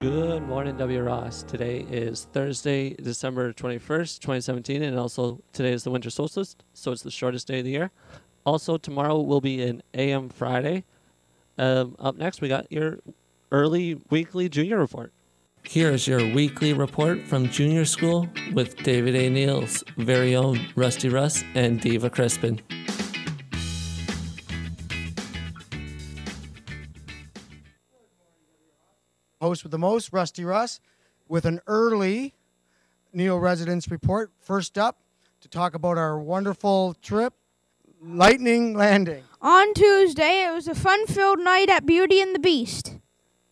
Good morning, W. Ross. Today is Thursday, December 21st, 2017, and also today is the winter solstice, so it's the shortest day of the year. Also, tomorrow will be an AM Friday. Up next, we got your early weekly junior report. Here is your weekly report from junior school with David A. Neal's very own Rusty Russ and Diva Crispin. Host with the most, Rusty Russ, with an early Neo Residence report. First up, to talk about our wonderful trip, Lightning Landing. On Tuesday, it was a fun-filled night at Beauty and the Beast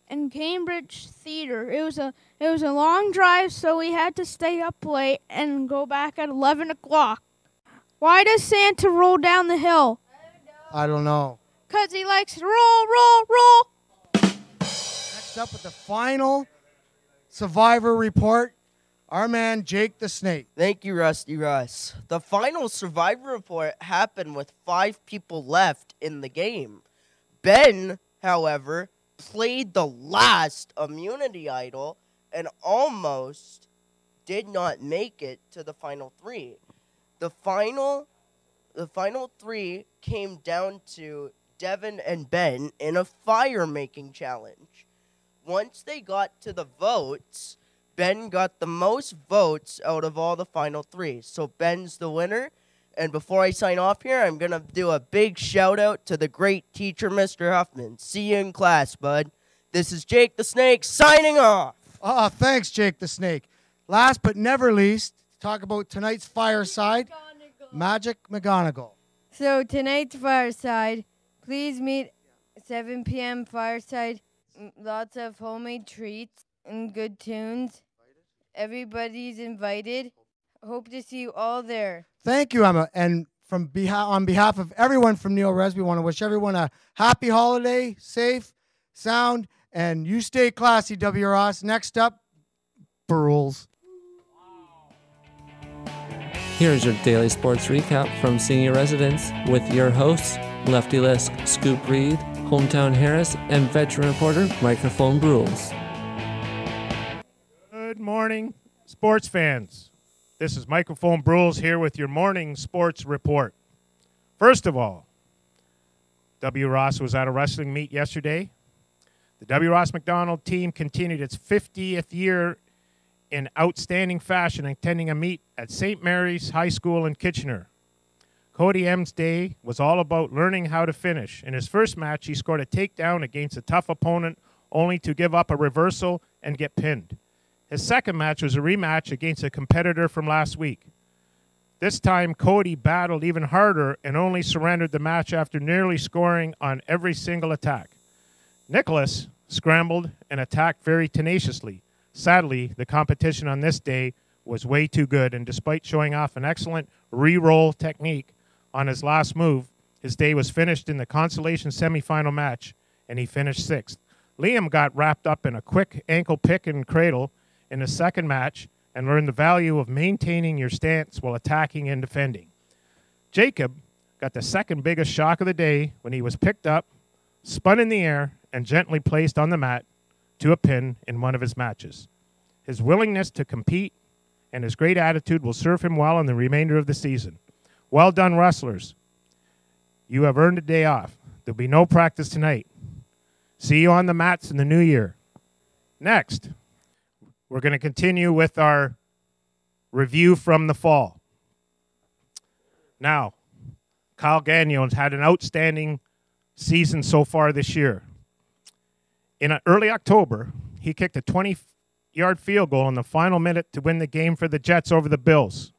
in Cambridge Theater. It was a long drive, so we had to stay up late and go back at 11 o'clock. Why does Santa roll down the hill? I don't know. 'Cause he likes to roll. Next up with the final Survivor report, our man Jake the Snake. Thank you, Rusty Russ. The final Survivor report happened with 5 people left in the game. Ben, however, played the last immunity idol and almost did not make it to the final 3. The final 3 came down to Devin and Ben in a fire-making challenge. Once they got to the votes, Ben got the most votes out of all the final 3. So Ben's the winner. And before I sign off here, I'm going to do a big shout out to the great teacher, Mr. Huffman. See you in class, bud. This is Jake the Snake signing off. Thanks, Jake the Snake. Last but never least, to talk about tonight's fireside, Magic McGonagall. So tonight's fireside, please meet 7 p.m. fireside. Lots of homemade treats and good tunes. Everybody's invited. Hope to see you all there. Thank you, Emma. And on behalf of everyone from Neo Res, we want to wish everyone a happy holiday, safe, sound, and you stay classy, W. Ross. Next up, Burls. Here's your daily sports recap from senior residence with your hosts, Lefty Lisk, Scoop Reed, Hometown Harris, and veteran reporter, Microphone Brules. Good morning, sports fans. This is Microphone Brules here with your morning sports report. First of all, W. Ross was at a wrestling meet yesterday. The W. Ross McDonald team continued its 50th year in outstanding fashion, attending a meet at St. Mary's High School in Kitchener. Cody M's day was all about learning how to finish. In his first match, he scored a takedown against a tough opponent, only to give up a reversal and get pinned. His second match was a rematch against a competitor from last week. This time, Cody battled even harder and only surrendered the match after nearly scoring on every single attack. Nicholas scrambled and attacked very tenaciously. Sadly, the competition on this day was way too good, and despite showing off an excellent re-roll technique on his last move, his day was finished in the consolation semifinal match, and he finished 6th. Liam got wrapped up in a quick ankle pick and cradle in the second match and learned the value of maintaining your stance while attacking and defending. Jacob got the second biggest shock of the day when he was picked up, spun in the air, and gently placed on the mat to a pin in one of his matches. His willingness to compete and his great attitude will serve him well in the remainder of the season. Well done, wrestlers. You have earned a day off. There'll be no practice tonight. See you on the mats in the new year. Next, we're going to continue with our review from the fall. Now, Kyle Gagnon's had an outstanding season so far this year. In early October, he kicked a 20-yard field goal in the final minute to win the game for the Jets over the Bills.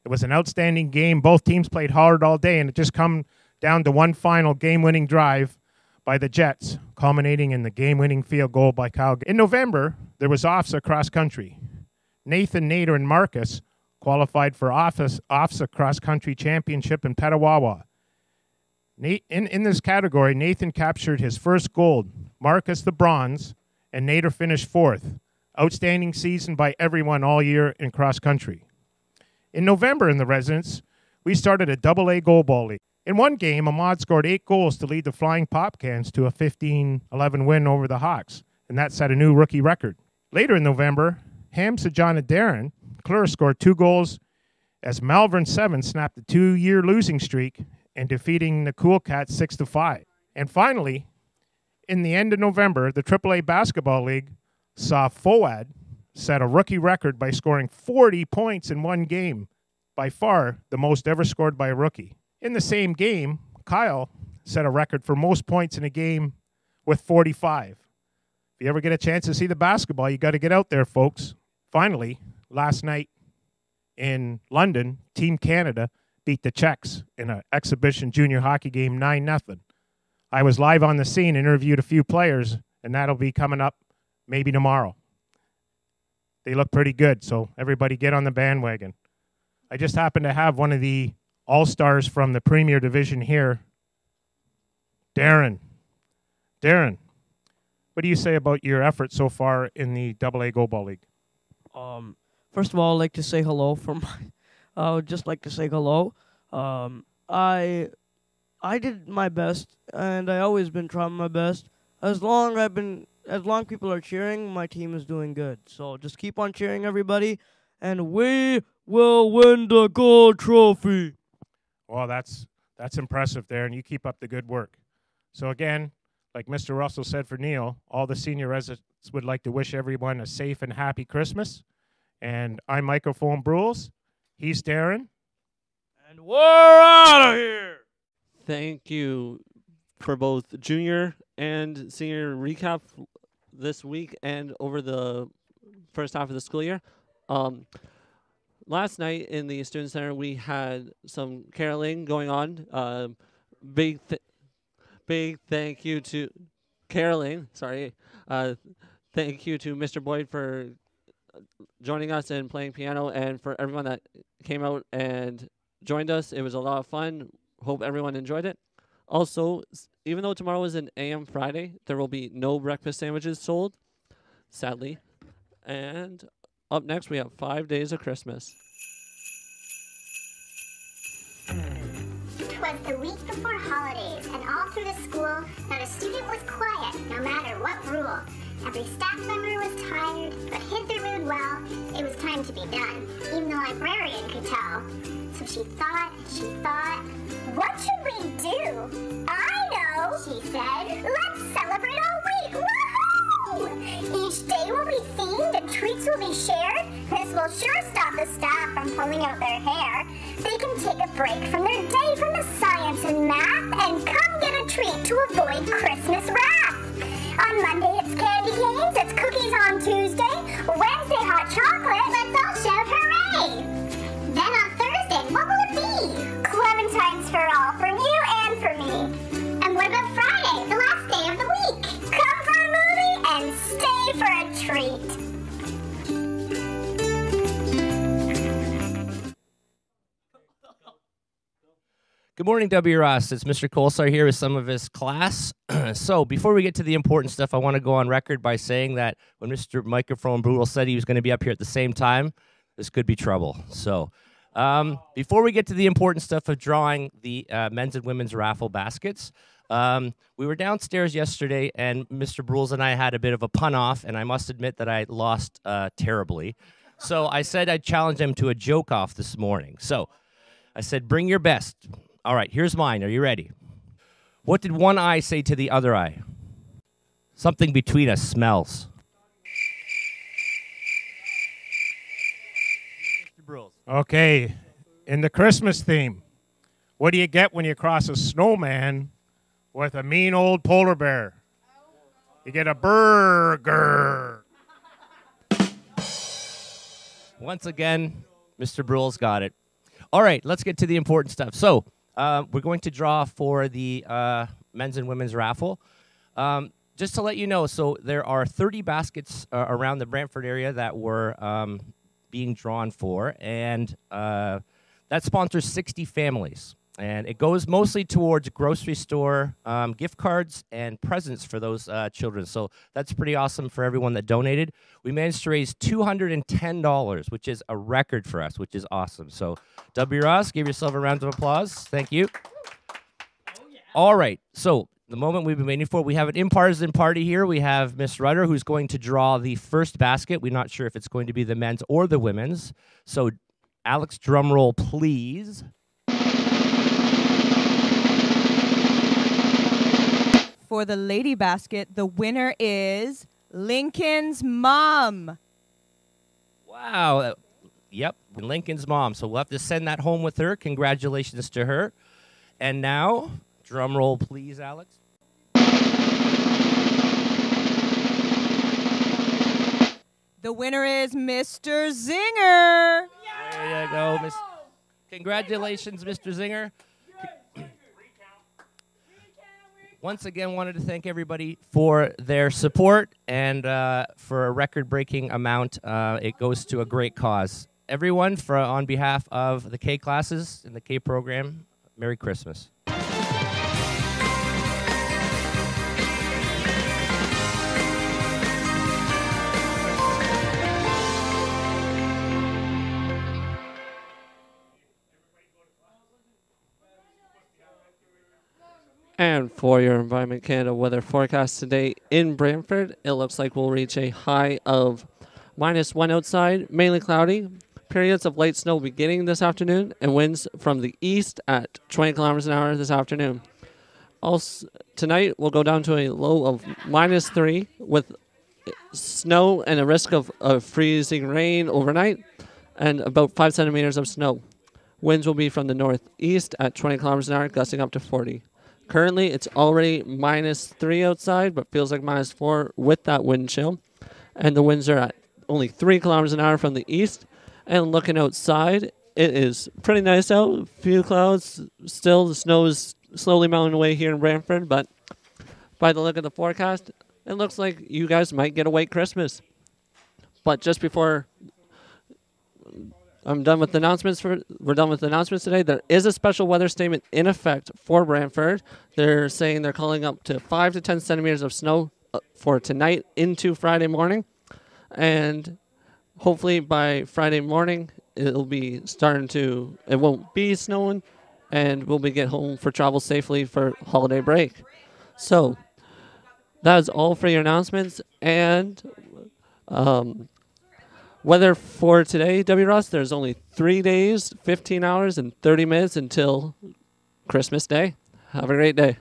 It was an outstanding game. Both teams played hard all day, and it just come down to one final game-winning drive by the Jets, culminating in the game-winning field goal by Kyle. In November, there was OFSA cross-country. Nathan, Nader, and Marcus qualified for OFSA cross-country championship in Petawawa. In this category, Nathan captured his first gold, Marcus the bronze, and Nader finished 4th. Outstanding season by everyone all year in cross-country. In November in the residence, we started a AA goal ball league. In one game, Ahmad scored 8 goals to lead the Flying Popcans to a 15-11 win over the Hawks. and that set a new rookie record. Later in November, Ham, John, and Darren Clure scored 2 goals as Malvern 7 snapped a 2-year losing streak and defeating the Cool Cats 6-5. And finally, in the end of November, the AAA Basketball League saw Foad set a rookie record by scoring 40 points in one game, by far the most ever scored by a rookie. In the same game, Kyle set a record for most points in a game with 45. If you ever get a chance to see the basketball, you got to get out there, folks. Finally, last night in London, Team Canada beat the Czechs in an exhibition junior hockey game 9-0. I was live on the scene, interviewed a few players, and that'll be coming up maybe tomorrow. They look pretty good, so everybody get on the bandwagon. I just happen to have one of the all-stars from the Premier Division here, Darren. Darren, what do you say about your effort so far in the AA Go Ball League? First of all, I'd like to say hello from I would just like to say hello. I did my best, and I always been trying my best. As long people are cheering, my team is doing good. So just keep on cheering, everybody, and we will win the gold trophy. Well, that's impressive there, and you keep up the good work. So again, like Mr. Russell said for Neil, all the senior residents would like to wish everyone a safe and happy Christmas. And I'm Microphone Brules. He's Darren. And we're out of here. Thank you for both junior and senior recap this week and over the first half of the school year. Last night in the Student Center, we had some caroling going on. Big thank you to caroling. Sorry. Thank you to Mr. Boyd for joining us and playing piano, and for everyone that came out and joined us. It was a lot of fun. Hope everyone enjoyed it. Also, even though tomorrow is an AM Friday, there will be no breakfast sandwiches sold, sadly. And up next, we have 5 Days of Christmas. It was the week before holidays, and all through the school, not a student was quiet, no matter what rule. Every staff member was tired, but hid their mood well. It was time to be done, even the librarian could tell. So she thought, what should we do? I know, she said. Let's celebrate all week. Woohoo! Each day will be themed and treats will be shared. This will sure stop the staff from pulling out their hair. They can take a break from their day from the science and math and come get a treat to avoid Christmas wrath. On Monday, it's candy canes, it's cookies on Tuesday. Wednesday, hot chocolate, let's all shout hooray! Then on Thursday, what will it be? Clementines for all, for you and for me. And what about Friday, the last day of the week? Come for a movie and stay for a treat. Good morning, WROS. It's Mr. Colsar here with some of his class. So before we get to the important stuff, I want to go on record by saying that when Mr. Microphone Brutal said he was going to be up here at the same time, this could be trouble. So before we get to the important stuff of drawing the men's and women's raffle baskets, we were downstairs yesterday, and Mr. Brules and I had a bit of a pun-off, and I must admit that I lost terribly. So I said I'd challenge him to a joke-off this morning. So I said, bring your best. All right, here's mine. Are you ready? What did one eye say to the other eye? Something between us smells. Okay, in the Christmas theme, what do you get when you cross a snowman with a mean old polar bear? You get a burger. Once again, Mr. Brules got it. All right, let's get to the important stuff. So we're going to draw for the men's and women's raffle. Just to let you know, so there are 30 baskets around the Brantford area that were being drawn for, and that sponsors 60 families. And it goes mostly towards grocery store gift cards and presents for those children. So that's pretty awesome for everyone that donated. We managed to raise $210, which is a record for us, which is awesome. So W. Ross, give yourself a round of applause. Thank you. Oh, yeah. All right. So the moment we've been waiting for. We have an in-partisan party here. We have Miss Rudder, who's going to draw the first basket. We're not sure if it's going to be the men's or the women's. So, Alex, drum roll, please. For the lady basket, the winner is Lincoln's mom. Wow. Yep, Lincoln's mom. So we'll have to send that home with her. Congratulations to her. And now, drum roll, please, Alex. The winner is Mr. Zinger. There you go, Miss. Congratulations, Mr. Zinger. Once again, wanted to thank everybody for their support and for a record-breaking amount. It goes to a great cause. Everyone, on behalf of the K classes and the K program, Merry Christmas. And for your Environment Canada weather forecast today in Brantford, it looks like we'll reach a high of -1 outside, mainly cloudy. Periods of light snow beginning this afternoon, and winds from the east at 20 kilometers an hour this afternoon. Also, tonight we'll go down to a low of -3 with snow and a risk of freezing rain overnight and about 5 centimeters of snow. Winds will be from the northeast at 20 kilometers an hour, gusting up to 40. Currently, it's already -3 outside, but feels like -4 with that wind chill. And the winds are at only 3 kilometers an hour from the east. And looking outside, it is pretty nice out. A few clouds still. The snow is slowly melting away here in Brantford, but by the look of the forecast, it looks like you guys might get a white Christmas. But just before we're done with the announcements today. There is a special weather statement in effect for Brantford. They're saying they're calling up to 5 to 10 centimeters of snow for tonight into Friday morning. And hopefully by Friday morning, it won't be snowing, and we'll be get home for travel safely for holiday break. So that is all for your announcements. And weather for today, W. Ross, there's only 3 days, 15 hours, and 30 minutes until Christmas Day. Have a great day.